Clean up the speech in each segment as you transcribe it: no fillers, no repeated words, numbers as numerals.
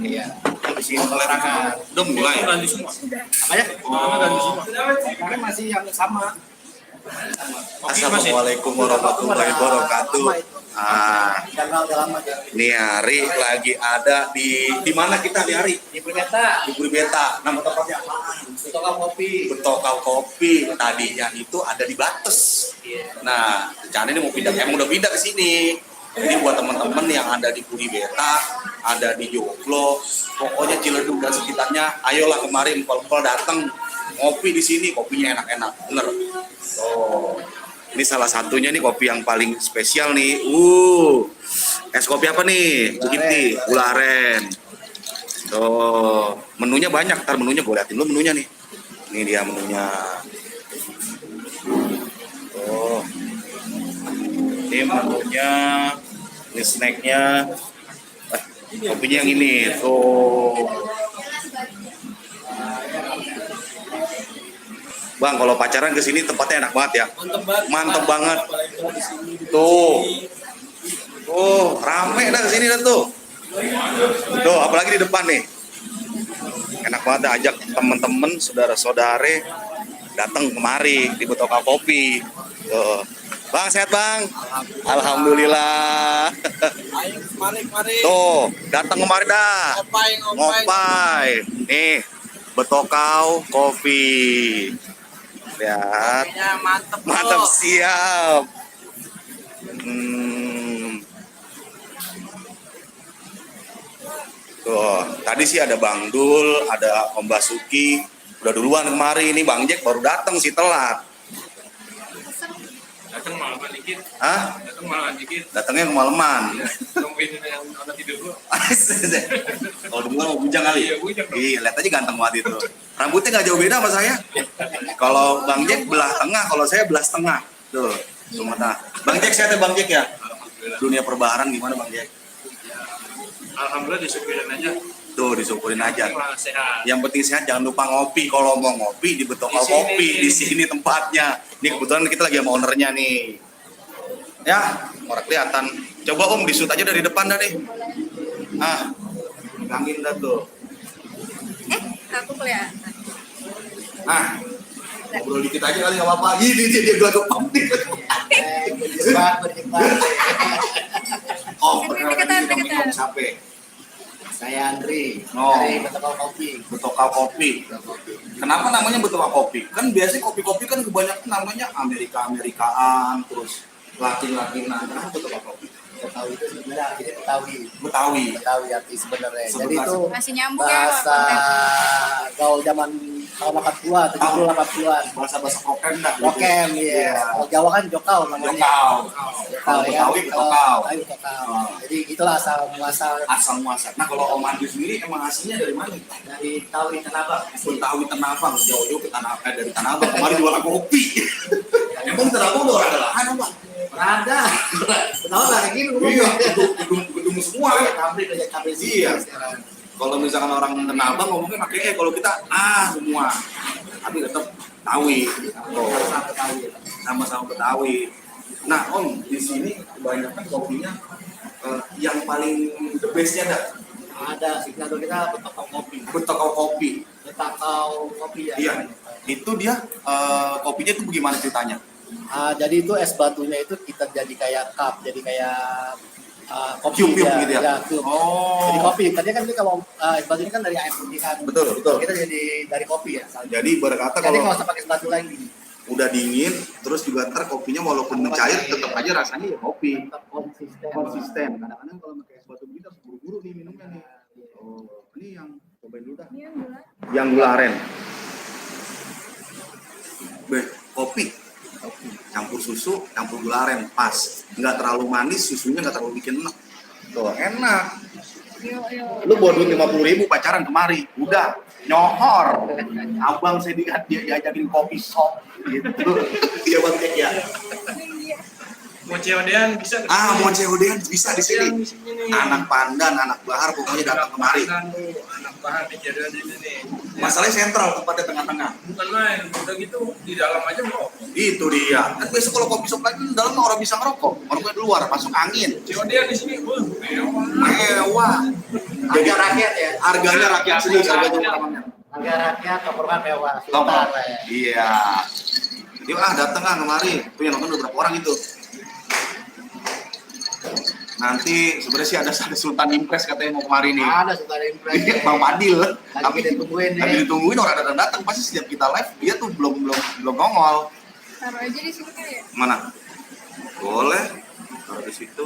Iya. Isi pelarangan. Udah mulai. Ganti semua. Apa ya? Ganti semua. Karena masih yang sama. Assalamualaikum warahmatullahi wabarakatuh. Udah lama ya. Nih Hari lagi ada di mana kita nih Hari? Di Puribeta. Di Puribeta. Nama tempatnya apaan? Betokal Kopi. Betokal Kopi. Tadinya itu ada di Bates. Nah, rencana ini mau pindah, emang udah pindah ke sini. Jadi buat teman-teman yang ada di Puribeta, ada di Joglo, pokoknya Ciledug dan sekitarnya, ayolah kemarin kalau datang ngopi di sini, kopinya enak-enak, bener. Oh, ini salah satunya nih kopi yang paling spesial nih. Es kopi apa nih? Begini, gula aren. Tuh, menunya banyak. Ntar menunya gue liatin dulu menunya nih. Ini dia menunya. Tuh, ini menunya. Ini snacknya. Kopinya yang ini. Tuh. Bang, kalau pacaran ke sini tempatnya enak banget ya. Mantep banget. Tuh. Tuh, rame dah ke sini dah tuh. Tuh, apalagi di depan nih. Enak banget dah, ajak temen-temen, saudara-saudare datang kemari di Betokal Kopi. Tuh. Bang, sehat Bang? Alhamdulillah. Tuh, datang kemari dah. Ngopai. Nih, Betokal Kopi. Lihat. Mantap siap. Tuh, tadi sih ada Bang Dul, ada Om Basuki. Udah duluan kemari, ini Bang Jack baru datang sih telat. Datang malaman dikit. Hah? Datang malaman dikit. Datangnya kemalaman. Tungguin yang udah tidur dulu. Kalau dulu mau bujang kali. Iya, bujang. Iya, lihat aja ganteng banget itu. Rambutnya nggak jauh beda sama saya. Kalau Bang Jack belah tengah, kalau saya belah setengah. Tuh, mata. Bang Jack sehat ya Bang Jack ya? Alhamdulillah. Dunia perbaharan gimana Bang Jack? Alhamdulillah disyukurin aja. Tuh, disyukurin aja. Sehat. Yang penting sehat, jangan lupa ngopi. Kalau mau ngopi di Betokal Di sini. Kopi, di sini tempatnya. Ini kebetulan kita lagi sama ownernya nih. Ya, orang kelihatan. Coba Om di-shoot aja dari depan dah nih. Ah, pegangin dah tuh. Aku kelihatan. Ah, ngobrol dikit aja kali nggak apa-apa. Ini dia gelagat pamit. Oh, perkenalkan diri kamu siapa? Saya Andri Oh. dari Betokal Kopi. Betokal Kopi. Kenapa namanya Betokal Kopi? Kan biasanya kopi-kopi kan kebanyakan namanya Amerika-Amerikaan, terus Latin-Latinan. Kenapa Betokal Kopi? Betawi itu sebenarnya artinya Betawi. Betawi. Betawi arti sebenarnya. Jadi Sebenarnya. itu Masih nyambung ya, bahasa gaul zaman tahun 80-an, 70 80-an. Bahasa-bahasa Koken dah. gitu. Rokem, iya. Kalau Jawa kan Jokau namanya. Jokau. Jokau ya. Betawi Betokal. Betawi Betokal. Jadi itulah asal muasal Asal muasal. Nah kalau Om Andi sendiri emang aslinya dari mana? dari Betawi Tanabang. Betawi Tanah Abang, jauh-jauh ke dari Tanah Abang. Kemarin jualan kopi. Emang Tanah Abang udah ada lahan apa? Berada. Betawi lah kayak gini. Iya, gedung semua ya. Pabrik aja pabrik Iya. Kalau misalkan orang Tanah Abang ngomongnya pakai kalau kita semua. Tapi tetap Betawi. Oh, Sama Betawi. sama-sama Betawi. Nah, Om, di sini kebanyakan kopinya yang paling the best-nya ada Ada signatur kita Betokal Kopi. Betokal Kopi. Betokal Kopi ya. Iya. Itu dia kopinya itu bagaimana ceritanya? Jadi itu es batunya itu kita jadi kayak cup, jadi kayak kopi Cube gitu ya? cube. Oh. Jadi kopi. Tadinya kan ini kalau es batu ini kan dari air putih kan. Betul, betul. Kita jadi dari kopi ya. Jadi berkata Jadi kalau nggak usah pakai es batu lagi. udah dingin, terus juga ntar kopinya walaupun mencair, tetap aja rasanya ya kopi. Tetap konsisten. Konsisten. Kadang-kadang kalau pakai es batu begini harus buru-buru nih minumnya nih. Oh, ini yang cobain dulu dah. Yang gula aren. Kopi. Campur susu, campur gula aren, pas. Nggak terlalu manis, susunya nggak terlalu bikin enak. Tuh, enak. Lu bawa duit 50.000 pacaran kemari, udah nyohor. Abang saya diajakin kopi shop gitu. Iya Bang Jack ya. Mau COD-an bisa. Mau COD-an bisa di sini. Di sini. Anak Pandan, anak Bahar pokoknya datang kemari. Anak Bahar di COD-an di sini. Masalahnya sentral, tempatnya tengah-tengah. Bukan main, udah gitu di dalam aja mau. Itu dia. Kan biasa kalau kopi shop lagi di dalam orang bisa ngerokok, orangnya di luar masuk angin. COD-an di sini, mewah. Mewah. Harga rakyat ya. Harganya rakyat sendiri, harganya orang. Harga rakyat, tongkrongan mewah. Tongkrong. Sultan lah ya. Iya. Yuk datang kemari. Tuh yang nonton beberapa orang itu. Nanti sebenarnya sih ada Sultan Impress katanya mau kemari nih. Ada Sultan Impress. Bang Padil. Lagi ditungguin Lagi nih. ditungguin orang datang pasti setiap kita live dia tuh belum nongol. Taruh aja di sini kali ya. Mana? Boleh. Taruh di situ.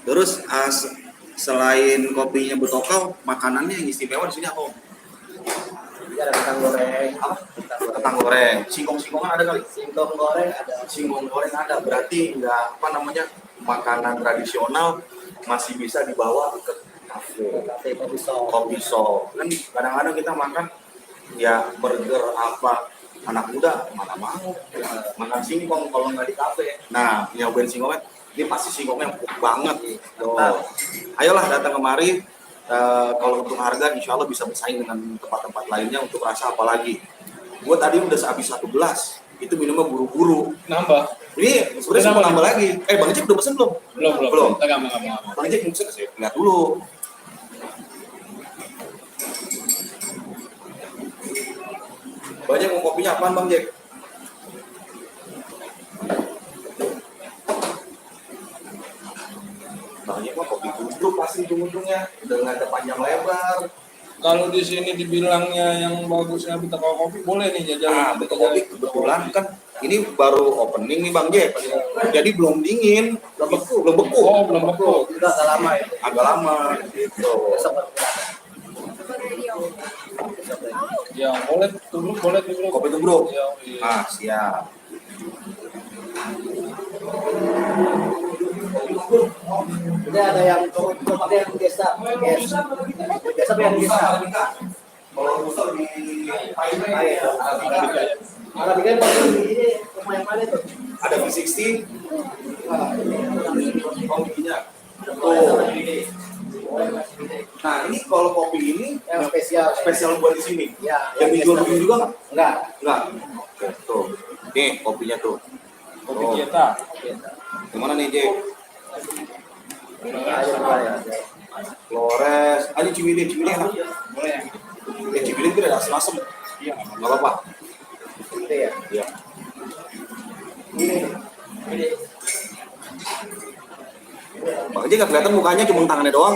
Terus selain kopinya Betokau, makanannya yang istimewa di sini apa? Ini ada kentang goreng. Apa? Kentang goreng. Singkong-singkongan ada kali? Singkong goreng ada. Singkong goreng ada. Berarti nggak apa namanya makanan tradisional masih bisa dibawa ke Kafe kopi shop. kopi shop. Kan kadang-kadang kita makan ya burger apa anak muda mana mau makan singkong kalau nggak di kafe. Nah nyobain singkongnya ini pasti singkongnya empuk banget. Tuh. Ayolah datang kemari. Kalau untuk harga insya Allah bisa bersaing dengan tempat-tempat lainnya. Untuk rasa apalagi gue tadi udah sehabis 1 gelas itu minumnya buru-buru. Nambah. Ini sebenarnya mau nambah lagi. Bang Jack udah pesen belum? Belum. Kita gampang. Bang Jack mungkin saya lihat dulu. Banyak mau kopinya apaan Bang Jack? Bang Jack mah kopi tubruk pasti ujung-ujungnya dengan ada panjang lebar. Kalau di sini dibilangnya yang bagusnya Betokau Kopi, boleh nih jajan. Betul kopi kebetulan kan ini baru opening nih Bang Jack. Jadi belum dingin, belum beku. Oh, belum beku. Udah agak lama ya. Agak lama gitu. Besok baru berangkat. Coba radio. Ya, boleh tubruk. Kopi tubruk. Ya, iya. Siap. Ini ada yang tutup ada yang biasa. Biasa yang biasa. Kalau besar di Arabica ini rumah yang mana tuh? ada V60. Kopinya. Nah ini kalau kopi ini Yang spesial. spesial buat di sini. Ya, Yang dijual begini juga nggak? enggak. Nggak. Tuh. Nih kopinya tuh. Kopi Oh. kita. Gimana nih Jack? Ayo ya. Flores. Ini Ciwidey enak. Boleh yang Ciwidey itu ada asam-asam. iya. Nggak apa-apa. Gitu ya. Iya. Bang Jack nggak kelihatan mukanya, cuma tangannya doang.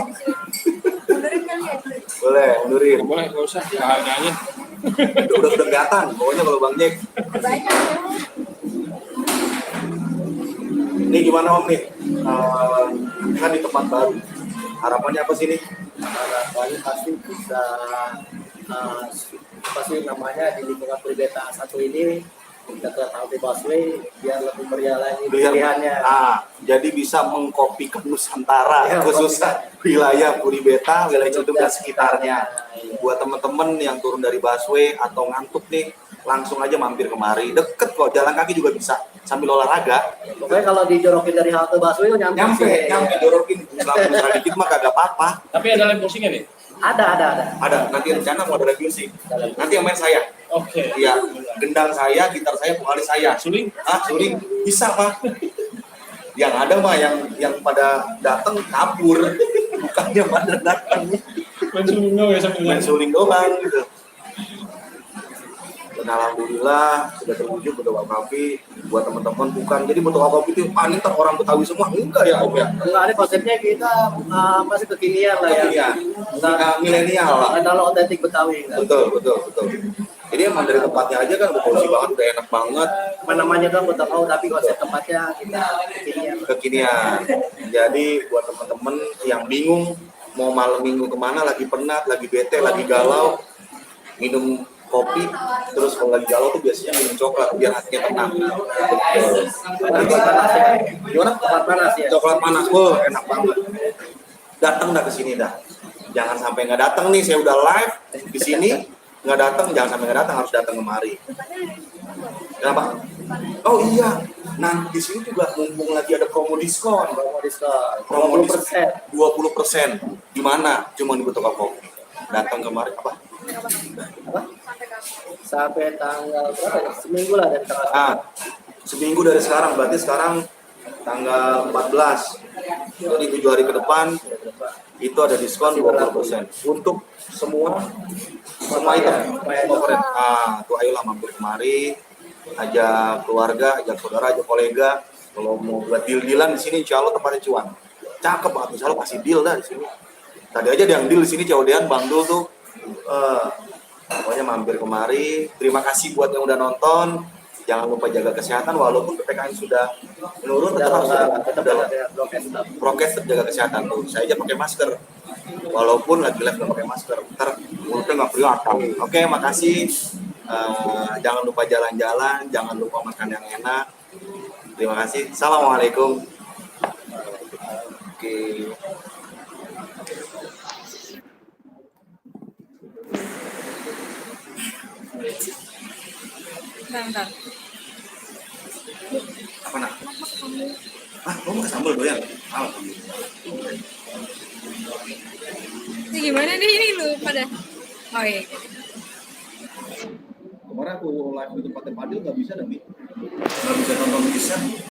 Mundurin kali ya. Boleh, mundurin. Boleh, nggak usah. Harganya. Udah kelihatan. Pokoknya kalau Bang Jack. Banyak ya. Ini gimana Om nih? Kan di tempat baru. Harapannya apa sih nih? Harapannya pasti bisa pasti namanya di lingkungan Pribeta 1 ini dekat halte busway biar lebih meriah lagi pilihannya. Jadi bisa mengkopikan Nusantara, Ya, khususnya wilayah Puribeta, wilayah Ciledug dan Dan sekitarnya. Iya. Buat teman-teman yang turun dari busway atau ngantuk nih, langsung aja mampir kemari. Deket kok, jalan kaki juga bisa sambil olahraga. Pokoknya kalau dijorokin dari halte busway itu nyampe. Dorokin. Selama dikit mah kagak apa-apa. Tapi ada live musiknya nih? Ada. Ada, nanti rencana mau ada music. Nanti yang main saya. Oke. Iya, gendang saya, gitar saya, vokalis saya. Suling? Suling bisa Pak. Yang ada mah yang pada datang kabur, bukannya pada datang Main suling dong ya sambil main suling doang gitu. Dan alhamdulillah sudah terwujud Betokau Kopi buat teman-teman. Bukan jadi Betokau Kopi itu paling ntar orang Betawi semua, enggak ya Om ya. Enggak, ini konsepnya kita masih kekinian lah ya. Iya, milenial lah. Nggak terlalu otentik Betawi. Betul. Jadi emang dari tempatnya aja kan udah cozy banget, udah enak banget. Namanya doang Betokau tapi konsep tempatnya kita kekinian. Kekinian. Jadi buat teman-teman yang bingung mau malam minggu kemana, lagi penat, lagi bete, lagi galau, minum kopi, terus kalau lagi galau tuh biasanya minum coklat biar hatinya tenang. Nanti Panas ya. gimana? Coklat panas ya. Coklat panas, enak banget. Datang dah ke sini dah. Jangan sampai nggak datang nih, saya udah live di sini nggak datang, jangan sampai nggak datang, harus datang kemari. Kenapa? Oh iya, nah di sini juga mumpung lagi ada promo diskon. Promo diskon. Promo 20%. 20%. Di mana? Cuma di Betul Kopi. Datang kemarin apa? Apa? Sampai tanggal berapa ya? Seminggu lah dari tanggal. Ah, seminggu dari sekarang, berarti sekarang tanggal 14. Jadi 7 hari ke depan itu ada diskon 20% untuk semua item favorit. Tuh ayolah mampir kemari, ajak keluarga, ajak saudara, ajak kolega. Kalau mau buat deal-dealan di sini, insya Allah tempatnya cuan. Cakep banget, insya Allah pasti deal dah di sini. Tadi aja ada yang deal di sini, Caudian, Bang Dul tuh. Pokoknya mampir kemari. Terima kasih buat yang udah nonton. Jangan lupa jaga kesehatan, walaupun PPKM sudah menurun, tetap harus Tetap ada prokes. prokes, tetap jaga kesehatan tuh. Saya aja pakai masker, walaupun lagi live nggak pakai masker. Ntar mulutnya nggak kelihatan. Oke, makasih. Jangan lupa jalan-jalan, jangan lupa makan yang enak. Terima kasih. Assalamualaikum. Oke. Bentar. Apa nak? Kamu mau ke sambal doyan? Alhamdulillah. Ini gimana nih ini lu pada? Oh iya. Kemarin aku live di tempatnya Padil nggak bisa, nggak bisa nonton bisa.